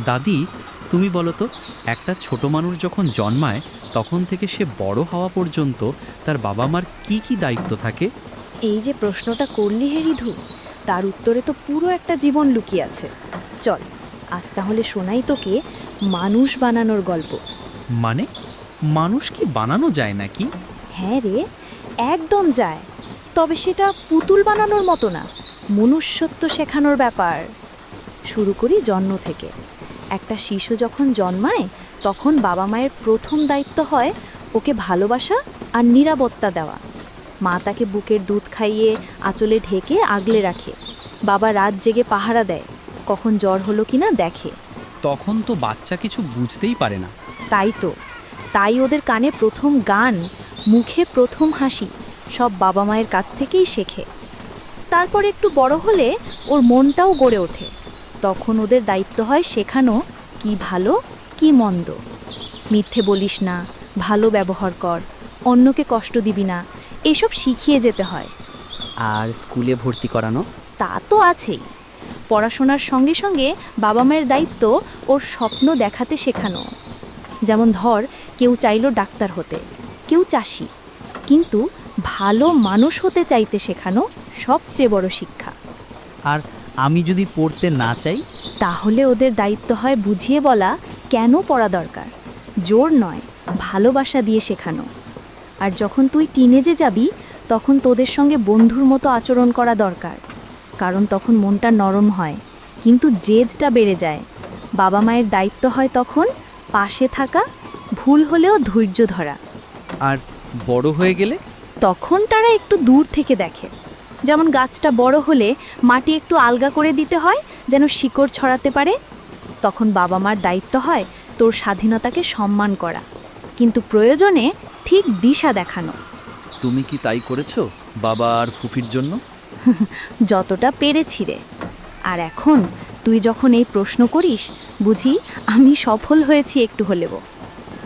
দাদি, তুমি বলো তো, একটা ছোট মানুষ যখন জন্মায় তখন থেকে সে বড় হওয়া পর্যন্ত তার বাবা মার কি কি দায়িত্ব থাকে? এই যে প্রশ্নটা করলি হে রিধু, তার উত্তরে তো পুরো একটা জীবন লুকিয়ে আছে। চল, আজ তাহলে শোনাই তোকে মানুষ বানানোর গল্প। মানে, মানুষ কি বানানো যায় নাকি? হ্যাঁ রে, একদম যায়। তবে সেটা পুতুল বানানোর মতো না, মনুষ্যত্ব শেখানোর ব্যাপার। শুরু করি জন্ম থেকে। একটা শিশু যখন জন্মায় তখন বাবা মায়ের প্রথম দায়িত্ব হয় ওকে ভালোবাসা আর নিরাপত্তা দেওয়া। মা তাকে বুকের দুধ খাইয়ে আঁচলে ঢেকে আগলে রাখে। বাবা রাত জেগে পাহারা দেয়, কখন জ্বর হলো কিনা দেখে। তখন তো বাচ্চা কিছু বুঝতেই পারে না। তাই ওদের কানে প্রথম গান, মুখে প্রথম হাসি সব বাবা মায়ের কাছ থেকেই শেখে। তারপর একটু বড় হলে ওর মনটাও গড়ে ওঠে। তখন ওদের দায়িত্ব হয় শেখানো কি ভালো কি মন্দ। মিথ্যে বলিস না, ভালো ব্যবহার কর, অন্যকে কষ্ট দিবি না, এসব শিখিয়ে যেতে হয়। আর স্কুলে ভর্তি করানো? তা তো আছেই। পড়াশোনার সঙ্গে সঙ্গে বাবা মায়ের দায়িত্ব ওর স্বপ্ন দেখাতে শেখানো। যেমন ধর, কেউ চাইলো ডাক্তার হতে, কেউ চাষি, কিন্তু ভালো মানুষ হতে চাইতে শেখানো সবচেয়ে বড় শিক্ষা। আর আমি যদি পড়তে না চাই? তাহলে ওদের দায়িত্ব হয় বুঝিয়ে বলা কেন পড়া দরকার, জোর নয়, ভালোবাসা দিয়ে শেখানো। আর যখন তুই টিনেজে যাবি তখন তোদের সঙ্গে বন্ধুর মতো আচরণ করা দরকার, কারণ তখন মনটা নরম হয় কিন্তু জেদটা বেড়ে যায়। বাবা মায়ের দায়িত্ব হয় তখন পাশে থাকা, ভুল হলেও ধৈর্য ধরা। আর বড় হয়ে গেলে? তখন তারা একটু দূর থেকে দেখে। যেমন গাছটা বড় হলে মাটি একটু আলগা করে দিতে হয় যেন শিকড় ছড়াতে পারে। তখন বাবা মার দায়িত্ব হয় তোর স্বাধীনতাকে সম্মান করা, কিন্তু প্রয়োজনে ঠিক দিশা দেখানো। তুমি কি তাই করেছো বাবা আর ফুফির জন্য? যতটা পেরেছি রে। আর এখন তুই যখন এই প্রশ্ন করিস, বুঝি আমি সফল হয়েছি একটু হলেও।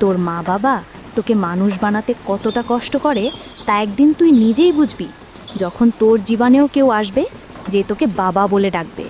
তোর মা বাবা তোকে মানুষ বানাতে কতটা কষ্ট করে তা একদিন তুই নিজেই বুঝবি, যখন তোর জীবনেও কেউ আসবে যে তোকে বাবা বলে ডাকবে।